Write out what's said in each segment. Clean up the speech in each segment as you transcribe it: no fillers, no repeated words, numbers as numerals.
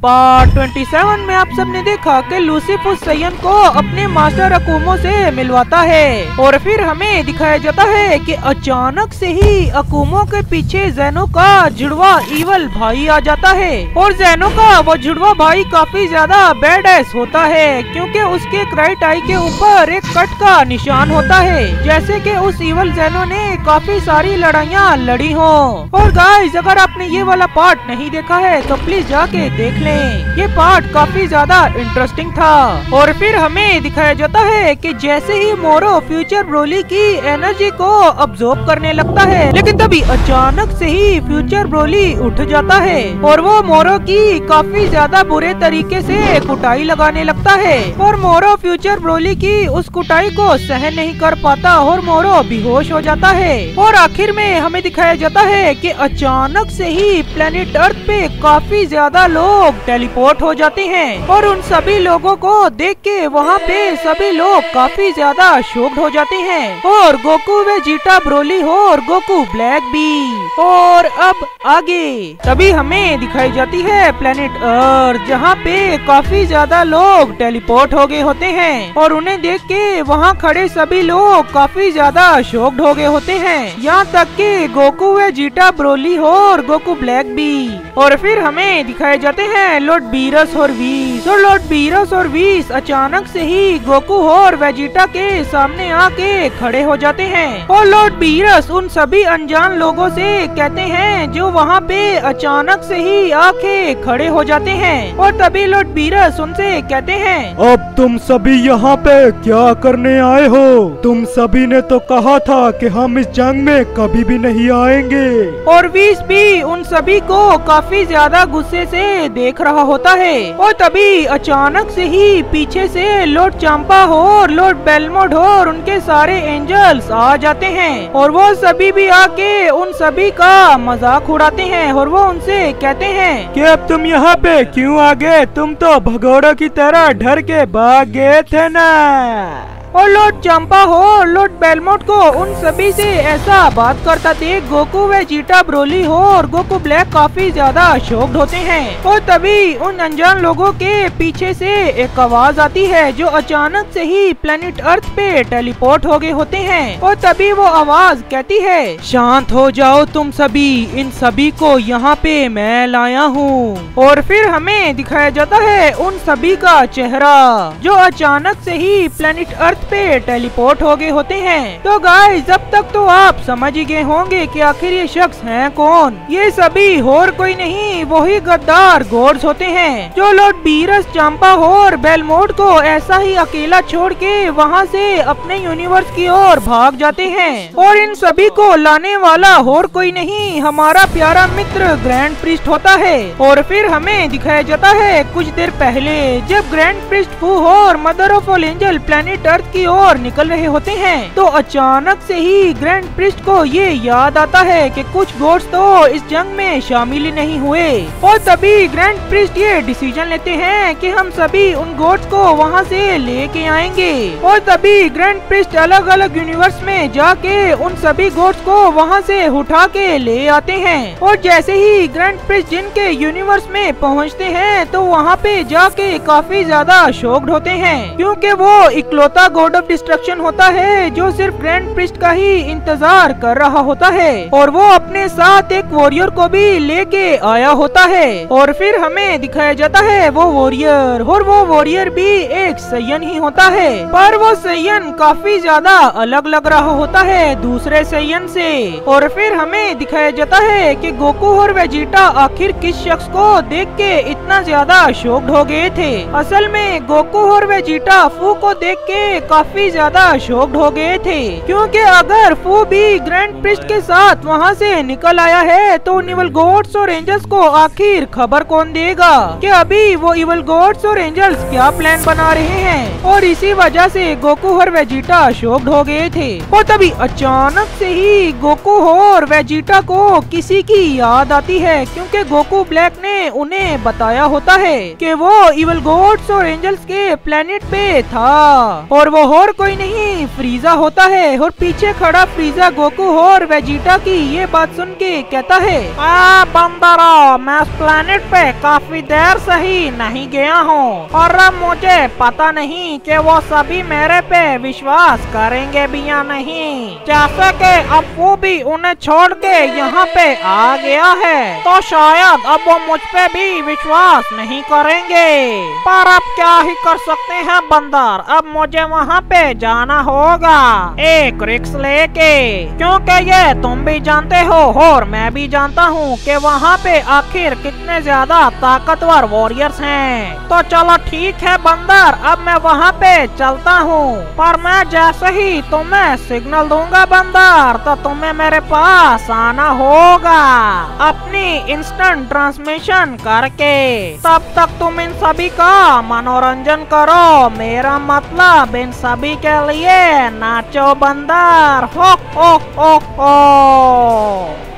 Part 27 में आप सबने देखा कि लूसीफर सैयन को अपने मास्टर अकुमो से मिलवाता है और फिर हमें दिखाया जाता है कि अचानक से ही अकुमो के पीछे ज़ेनो का जुड़वा इवल भाई आ जाता है और ज़ेनो का वो जुड़वा भाई काफी ज्यादा बैडएस होता है क्योंकि उसके राइट आई के ऊपर एक कट का निशान होता है, जैसे कि उस इवल ज़ेनो ने काफी सारी लड़ाइयाँ लड़ी हो। और गाइस, अगर आपने ये वाला पार्ट नहीं देखा है तो प्लीज जाके देख ये पार्ट काफी ज्यादा इंटरेस्टिंग था। और फिर हमें दिखाया जाता है कि जैसे ही मोरो फ्यूचर ब्रोली की एनर्जी को अब्सॉर्ब करने लगता है, लेकिन तभी अचानक से ही फ्यूचर ब्रोली उठ जाता है और वो मोरो की काफी ज्यादा बुरे तरीके से कुटाई लगाने लगता है और मोरो फ्यूचर ब्रोली की उस कुटाई को सहन नहीं कर पाता और मोरो बेहोश हो जाता है। और आखिर में हमें दिखाया जाता है कि अचानक से ही प्लेनेट अर्थ पे काफी ज्यादा लोग टेलीपोर्ट हो जाते हैं और उन सभी लोगों को देख के वहाँ पे सभी लोग काफी ज्यादा शॉक्ड हो जाते हैं और गोकू वेजिटा ब्रोली हो और गोकू ब्लैक भी। और अब आगे तभी हमें दिखाई जाती है प्लेनेट अर्थ, जहाँ पे काफी ज्यादा लोग टेलीपोर्ट हो गए होते हैं और उन्हें देख के वहाँ खड़े सभी लोग काफी ज्यादा शॉक्ड हो गए होते हैं, यहाँ तक कि गोकू वेजिटा ब्रोली हो और गोकू ब्लैक भी। और फिर हमें दिखाए जाते हैं लॉर्ड बीरस और वीस। और लॉर्ड बीरस और वीस अचानक से ही गोकू और वेजिटा के सामने आके खड़े हो जाते हैं और लॉर्ड बीरस उन सभी अनजान लोगों से कहते हैं जो वहाँ पे अचानक से ही आके खड़े हो जाते हैं। और तभी लॉर्ड बीरस उनसे कहते हैं, अब तुम सभी यहाँ पे क्या करने आए हो? तुम सभी ने तो कहा था कि हम इस जंग में कभी भी नहीं आएंगे। और वीस भी उन सभी को काफी ज्यादा गुस्से से देख रहा होता है। और तभी अचानक से ही पीछे से लॉर्ड चांपा हो और लॉर्ड बेलमोड हो और उनके सारे एंजल्स आ जाते हैं और वो सभी भी आके उन सभी का मजाक उड़ाते हैं और वो उनसे कहते हैं कि अब तुम यहाँ पे क्यों आ गए? तुम तो भगोड़ों की तरह डर के भाग गए थे ना। और लॉर्ड चंपा हो और लॉर्ड बेलमोट को उन सभी से ऐसा बात करता थे गोकू वेजिटा ब्रोली हो और गोकू ब्लैक काफी ज्यादा शॉक्ड होते हैं। और तभी उन अनजान लोगों के पीछे से एक आवाज आती है जो अचानक से ही प्लेनेट अर्थ पे टेलीपोर्ट हो गए होते हैं। और तभी वो आवाज कहती है, शांत हो जाओ तुम सभी, इन सभी को यहाँ पे मैं लाया हूँ। और फिर हमें दिखाया जाता है उन सभी का चेहरा जो अचानक से ही प्लेनेट अर्थ पे टेलीपोर्ट हो गए होते हैं। तो गाइस, जब तक तो आप समझ ही गए होंगे कि आखिर ये शख्स हैं कौन। ये सभी और कोई नहीं, वही गद्दार गॉड्स होते हैं जो लॉर्ड बीरस, चांपा हो और बेलमोड को ऐसा ही अकेला छोड़ के वहाँ से अपने यूनिवर्स की ओर भाग जाते हैं। और इन सभी को लाने वाला और कोई नहीं, हमारा प्यारा मित्र ग्रैंड प्रीस्ट होता है। और फिर हमें दिखाया जाता है कुछ देर पहले जब ग्रैंड प्रीस्ट फू हो और mother of all angel planet earth की ओर निकल रहे होते हैं, तो अचानक से ही ग्रैंड प्रीस्ट को ये याद आता है कि कुछ गॉड्स तो इस जंग में शामिल ही नहीं हुए। और तभी ग्रैंड प्रीस्ट ये डिसीजन लेते हैं कि हम सभी उन गॉड्स को वहाँ से लेके आएंगे। और तभी ग्रैंड प्रीस्ट अलग अलग यूनिवर्स में जाके उन सभी गॉड्स को वहाँ से उठा के ले आते हैं। और जैसे ही ग्रैंड प्रीस्ट जिनके यूनिवर्स में पहुँचते हैं तो वहाँ पे जाके काफी ज्यादा शॉक्ड होते हैं क्योंकि वो इकलौता गॉड ऑफ डिस्ट्रक्शन होता है जो सिर्फ ग्रैंड प्रीस्ट का ही इंतजार कर रहा होता है और वो अपने साथ एक वॉरियर को भी लेके आया होता है। और फिर हमें दिखाया जाता है वो वॉरियर, और वो वॉरियर भी एक सैयन ही होता है, पर वो सैयन काफी ज्यादा अलग लग रहा होता है दूसरे सैयन से। और फिर हमें दिखाया जाता है कि गोकू और वेजिटा आखिर किस शख्स को देख के इतना ज्यादा शॉक्ड हो गए थे। असल में गोकू और वेजिटा फू को देख के काफी ज्यादा शॉक्ड हो गए थे क्योंकि अगर फू भी ग्रैंड प्रीस्ट के साथ वहाँ से निकल आया है तो उन इवल गॉड्स और एंजल्स को आखिर खबर कौन देगा कि अभी वो इवल गॉड्स और एंजल्स क्या प्लान बना रहे हैं। और इसी वजह से गोकू और वेजिटा शॉक्ड हो गए थे। और तभी अचानक से ही गोकू और वेजिटा को किसी की याद आती है क्योंकि गोकू ब्लैक ने उन्हें बताया होता है कि वो इवल गॉड्स और एंजल्स के प्लेनेट पे था और वो और कोई नहीं फ्रीजा होता है। और पीछे खड़ा फ्रीजा गोकू और वेजिटा की ये बात सुन के कहता है, बंदरो, मैं उस प्लेनेट पे काफी देर से ही नहीं गया हूँ और अब मुझे पता नहीं कि वो सभी मेरे पे विश्वास करेंगे भी या नहीं। जैसे कि अब वो भी उन्हें छोड़ के यहाँ पे आ गया है तो शायद अब वो मुझ पे भी विश्वास नहीं करेंगे। पर अब क्या ही कर सकते हैं बंदर, अब मुझे वहाँ पे जाना होगा एक रिस्क लेके, क्योंकि ये तुम भी जानते हो और मैं भी जानता हूँ कि वहाँ पे आखिर कितने ज्यादा ताकतवर वॉरियर्स हैं। तो चलो ठीक है बंदर, अब मैं वहाँ पे चलता हूँ, पर मैं जैसे ही तुम्हें सिग्नल दूंगा बंदर तो तुम्हें मेरे पास आना होगा अपनी इंस्टेंट ट्रांसमिशन करके। तब तक तुम इन सभी का मनोरंजन करो, मेरा मतलब इन सभी के लिए नाचो बंदर, हो हो हो हो।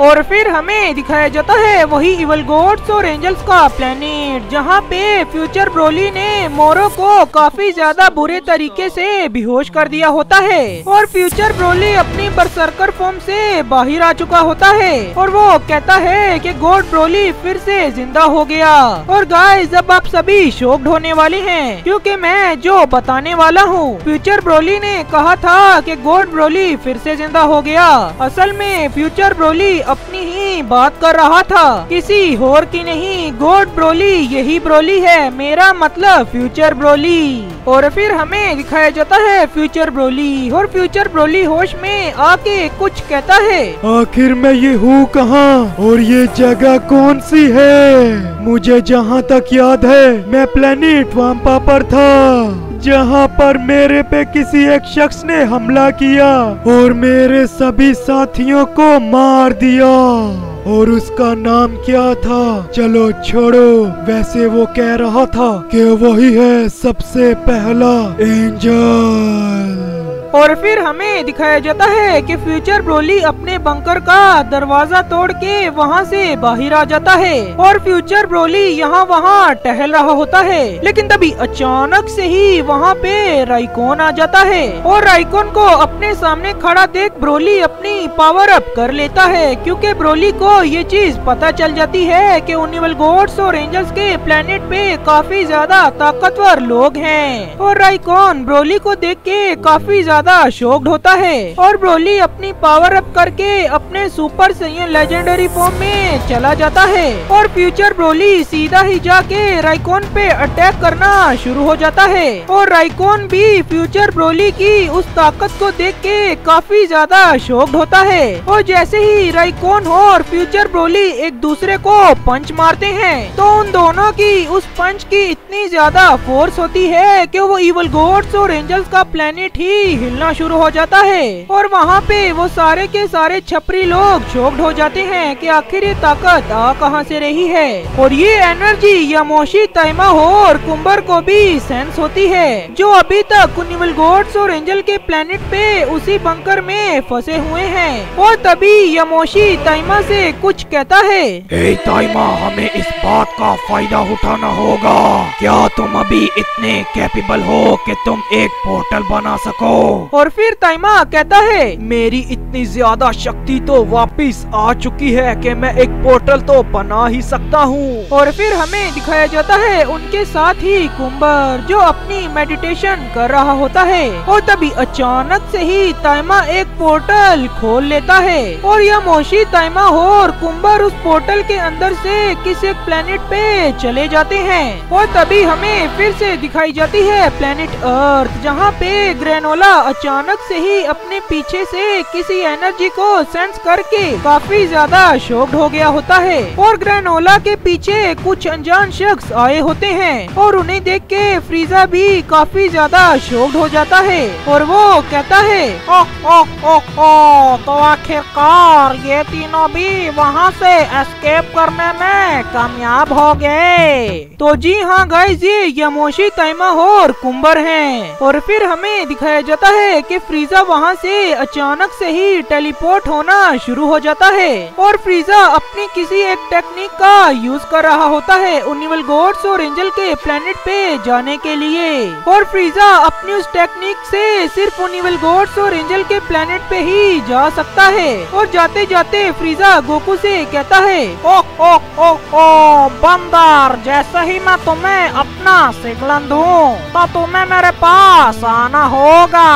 और फिर हमें दिखाया जाता है वही इवल गॉड्स और एंजल्स का प्लेनेट, जहाँ पे फ्यूचर ब्रोली ने मोरो को काफी ज्यादा बुरे तरीके से बेहोश कर दिया होता है और फ्यूचर ब्रोली अपनी बरसर्कर फॉर्म से बाहर आ चुका होता है और वो कहता है कि गॉड ब्रोली फिर से जिंदा हो गया। और गाइस, अब आप सभी शॉक्ड होने वाले हैं क्योंकि मैं जो बताने वाला हूँ, फ्यूचर ब्रोली ने कहा था कि गॉड ब्रोली फिर से जिंदा हो गया। असल में फ्यूचर ब्रोली अपनी ही बात कर रहा था, किसी और की नहीं। गॉड ब्रोली यही ब्रोली है, मेरा मतलब फ्यूचर ब्रोली। और फिर हमें दिखाया जाता है फ्यूचर ब्रोली और फ्यूचर ब्रोली होश में आके कुछ कहता है, आखिर मैं ये हूँ कहाँ और ये जगह कौन सी है? मुझे जहाँ तक याद है मैं प्लेनेट वाम्पा पर था, जहाँ पर मेरे पे किसी एक शख्स ने हमला किया और मेरे सभी साथियों को मार दिया। और उसका नाम क्या था? चलो छोड़ो, वैसे वो कह रहा था कि वही है सबसे पहला एंजल। और फिर हमें दिखाया जाता है कि फ्यूचर ब्रोली अपने बंकर का दरवाजा तोड़ के वहाँ से बाहर आ जाता है और फ्यूचर ब्रोली यहाँ वहाँ टहल रहा होता है। लेकिन तभी अचानक से ही वहाँ पे राइकोन आ जाता है और राइकोन को अपने सामने खड़ा देख ब्रोली अपनी पावर अप कर लेता है, क्योंकि ब्रोली को ये चीज पता चल जाती है कि उनिवल गॉड्स और एंजल्स के प्लेनेट पे काफी ज्यादा ताकतवर लोग हैं। और राइकोन ब्रोली को देख के काफी ज्यादा शॉक्ड होता है और ब्रोली अपनी पावर अप करके अपने सुपर सैयन लेजेंडरी फॉर्म में चला जाता है और फ्यूचर ब्रोली सीधा ही जाके राइकोन पे अटैक करना शुरू हो जाता है। और राइकोन भी फ्यूचर ब्रोली की उस ताकत को देख के काफी ज्यादा शॉक्ड होता है और जैसे ही राइकोन और फ्यूचर ब्रोली एक दूसरे को पंच मारते हैं तो उन दोनों की उस पंच की इतनी ज्यादा फोर्स होती है कि वो इवल गॉड्स और एंजल्स का प्लेनेट ही हिलना शुरू हो जाता है और वहाँ पे वो सारे के सारे छपरी लोग शॉक्ड हो जाते हैं कि आखिर ये ताकत आ कहाँ से रही है। और ये एनर्जी यामोशी, ताइमा और कुंबर को भी सेंस होती है, जो अभी तक उनिवल गॉड्स और एंजल के प्लेनेट पे उसी बंकर में फंसे हुए हैं। और तभी यामोशी ताइमा से कुछ कहता है, हे ताइमा, हमें इस बात का फायदा उठाना होगा। क्या तुम अभी इतने कैपेबल हो कि तुम एक पोर्टल बना सको? और फिर ताइमा कहता है, मेरी इतनी ज्यादा शक्ति तो वापिस आ चुकी है कि मैं एक पोर्टल तो बना ही सकता हूँ। और फिर हमें दिखाया जाता है उनके साथ ही कुंबर, जो अपनी मेडिटेशन कर रहा होता है और तभी अचानक से ही ताइमा एक पोर्टल खोल लेता है और यामोशी, ताइमा और कुंबर उस पोर्टल के अंदर से किसी एक प्लेनेट पे चले जाते हैं। और तभी हमें फिर से दिखाई जाती है प्लेनेट अर्थ, जहाँ पे ग्रेनोला अचानक से ही अपने पीछे से किसी एनर्जी को सेंस करके काफी ज्यादा शॉक्ड हो गया होता है और ग्रेनोला के पीछे कुछ अनजान शख्स आए होते हैं और उन्हें देख के फ्रीजा भी काफी ज्यादा शॉक्ड हो जाता है और वो कहता है, ओह ओह ओह ओह, तो आखिरकार ये तीनों भी वहाँ से एस्केप करने में कामयाब हो गए। तो जी हाँ गाइस, ये यामोशी, ताइमा और कुंबर हैं। और फिर हमें दिखाया जाता है कि फ्रीजा वहाँ से अचानक से ही टेलीपोर्ट होना शुरू हो जाता है और फ्रीजा अपनी किसी एक टेक्निक का यूज कर रहा होता है उन इविल गॉड्स और एंजल के प्लेनेट पे जाने के लिए। और फ्रीजा अपनी उस टेक्निक से सिर्फ उन इविल गॉड्स और एंजल के प्लेनेट पे ही जा सकता है। और जाते जाते फ्रीजा गोकू से कहता है, ओह ओह ओह ओह बंदर, जैसे ही मैं तुम्हें अपना सिग्नल दूं तो तुम्हें मेरे पास आना होगा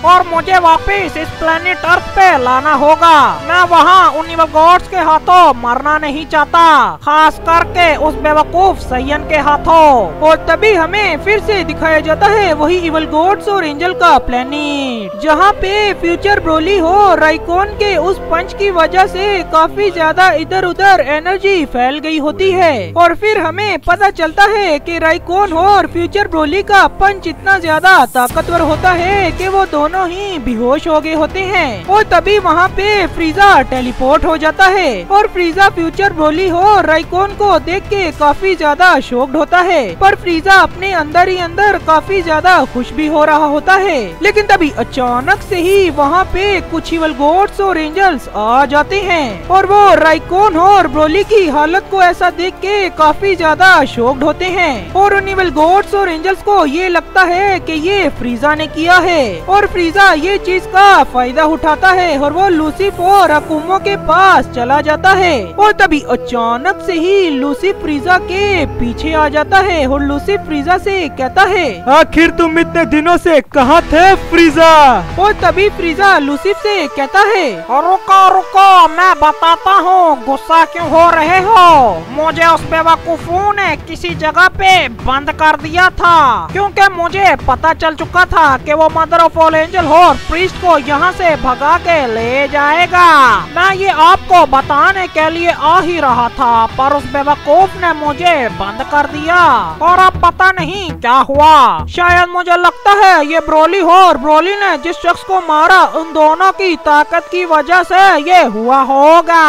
और मुझे वापस इस प्लेनेट अर्थ पे लाना होगा। मैं वहाँ उन इविल गॉड्स के हाथों मरना नहीं चाहता, खास करके उस बेवकूफ सैयन के हाथों। और तभी हमें फिर से दिखाया जाता है वही इविल गॉड्स और एंजल का प्लेनेट, जहाँ पे फ्यूचर ब्रोली हो राइकोन के उस पंच की वजह से काफी ज्यादा इधर उधर एनर्जी फैल गई होती है। और फिर हमें पता चलता है कि राइकोन और फ्यूचर ब्रोली का पंच इतना ज्यादा ताकतवर होता है कि वो दोनों ही बेहोश हो गए होते हैं। और तभी वहाँ पे फ्रीजा टेलीपोर्ट हो जाता है और फ्रीजा फ्यूचर ब्रोली हो राइकोन को देख के काफी ज्यादा शॉक्ड होता है, पर फ्रीजा अपने अंदर ही अंदर काफी ज्यादा खुश भी हो रहा होता है। लेकिन तभी अचानक से ही वहाँ पे कुछ इविल गॉड्स और एंजल्स आ जाते हैं और वो राइकोन और ब्रोली की हालत को ऐसा देख के काफी ज्यादा शॉक्ड होते हैं। और उन इविल गॉड्स और एंजल्स को ये लगता है कि ये फ्रीजा ने किया है और फ्रीजा ये चीज का फायदा उठाता है और वो लूसिफ और अकुमो के पास चला जाता है। और तभी अचानक से ही लूसिफ फ्रीजा के पीछे आ जाता है और लूसिफ फ्रीजा से कहता है, आखिर तुम इतने दिनों से कहाँ थे फ्रीजा? और तभी फ्रीजा लूसिफ से कहता है, रुको रुको मैं बताता हूँ, गुस्सा क्यों हो रहे हो? मुझे उस बेवकूफों ने किसी जगह पे बंद कर दिया था क्योंकि मुझे पता चल चुका था कि वो मदर ऑफ ऑल एंजल और प्रीस्ट को यहाँ से भगा के ले जाएगा। मैं ये आपको बताने के लिए आ ही रहा था, पर उस बेवकूफ ने मुझे बंद कर दिया और अब पता नहीं क्या हुआ। शायद मुझे लगता है ये ब्रोली हो और ब्रोली ने जिस शख्स को मारा उन दोनों की ताकत की वजह से ये हुआ होगा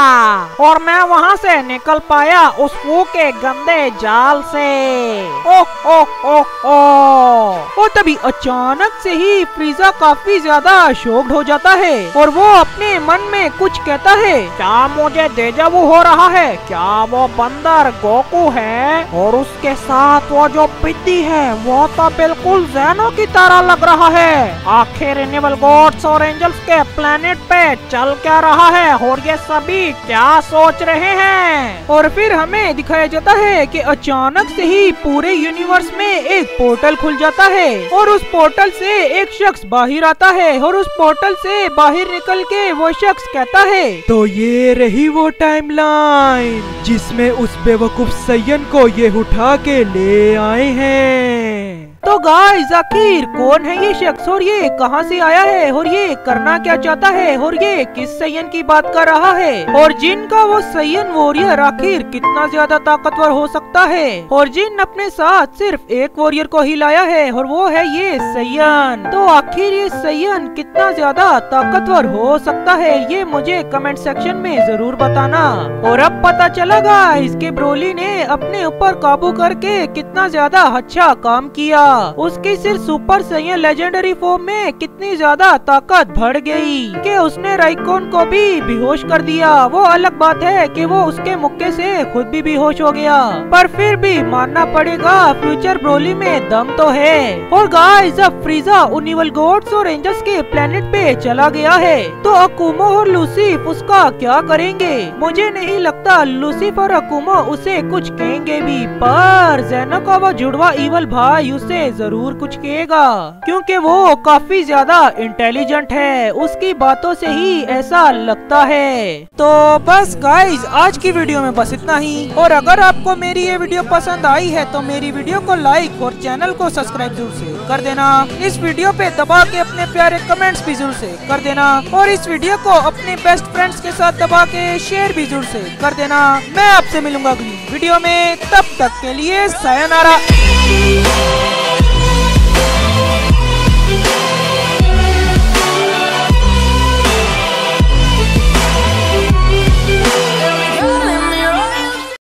और मैं वहाँ से निकल पाया उस फू के गंदे जाल से। ओह ओह ओह ओह। और तभी अचानक से ही फ्रीजा काफी ज्यादा शॉक्ड हो जाता है और वो अपने मन में कुछ कहता है, क्या मुझे डेजावू हो रहा है? क्या वो बंदर गोकू है और उसके साथ वो जो पिद्दी है वो तो बिल्कुल ज़ेनो की तरह लग रहा है। आखिर इन इविल गॉड्स और एंजल्स के प्लेनेट पे चल क्या रहा है और ये सभी क्या सोच रहे हैं? और फिर हमें दिखाया जाता है कि अचानक से ही पूरे यूनिवर्स में एक पोर्टल खुल जाता है और उस पोर्टल से एक शख्स बाहर आता है और उस पोर्टल से बाहर निकल के वो शख्स कहता है, तो ये रही वो टाइमलाइन जिसमें उस बेवकूफ सैयन को ये उठा के ले आए हैं। तो गाइस आखिर कौन है ये शख्स और ये कहां से आया है और ये करना क्या चाहता है और ये किस सैयन की बात कर रहा है और जिन का वो सैयन वॉरियर आखिर कितना ज्यादा ताकतवर हो सकता है और जिन अपने साथ सिर्फ एक वॉरियर को ही लाया है और वो है ये सैयन। तो आखिर ये सैयन कितना ज्यादा ताकतवर हो सकता है ये मुझे कमेंट सेक्शन में जरूर बताना। और अब पता चला गाइस कि ब्रोली ने अपने ऊपर काबू करके कितना ज्यादा अच्छा काम किया, उसकी सिर्फ सुपर सैयन लेजेंडरी फॉर्म में कितनी ज्यादा ताकत बढ़ गई कि उसने राइकोन को भी बेहोश कर दिया। वो अलग बात है कि वो उसके मुक्के से खुद भी बेहोश हो गया, पर फिर भी मानना पड़ेगा फ्यूचर ब्रोली में दम तो है। और गाइस अब फ्रीजा उन इविल गॉड्स और एंजल्स के प्लेनेट पे चला गया है तो अकुमो और लूसिफ उसका क्या करेंगे? मुझे नहीं लगता लूसिफ और अकुमो उसे कुछ कहेंगे भी, पर ज़ेनो का वो जुड़वा इविल भाई उसे जरूर कुछ कहेगा क्योंकि वो काफी ज्यादा इंटेलिजेंट है, उसकी बातों से ही ऐसा लगता है। तो बस गाइज आज की वीडियो में बस इतना ही और अगर आपको मेरी ये वीडियो पसंद आई है तो मेरी वीडियो को लाइक और चैनल को सब्सक्राइब जरूर से कर देना। इस वीडियो पे दबा के अपने प्यारे कमेंट्स भी जरूर से कर देना और इस वीडियो को अपने बेस्ट फ्रेंड्स के साथ दबा के शेयर भी जरूर से कर देना। मैं आपसे मिलूंगा अगली वीडियो में, तब तक के लिए सायोनारा।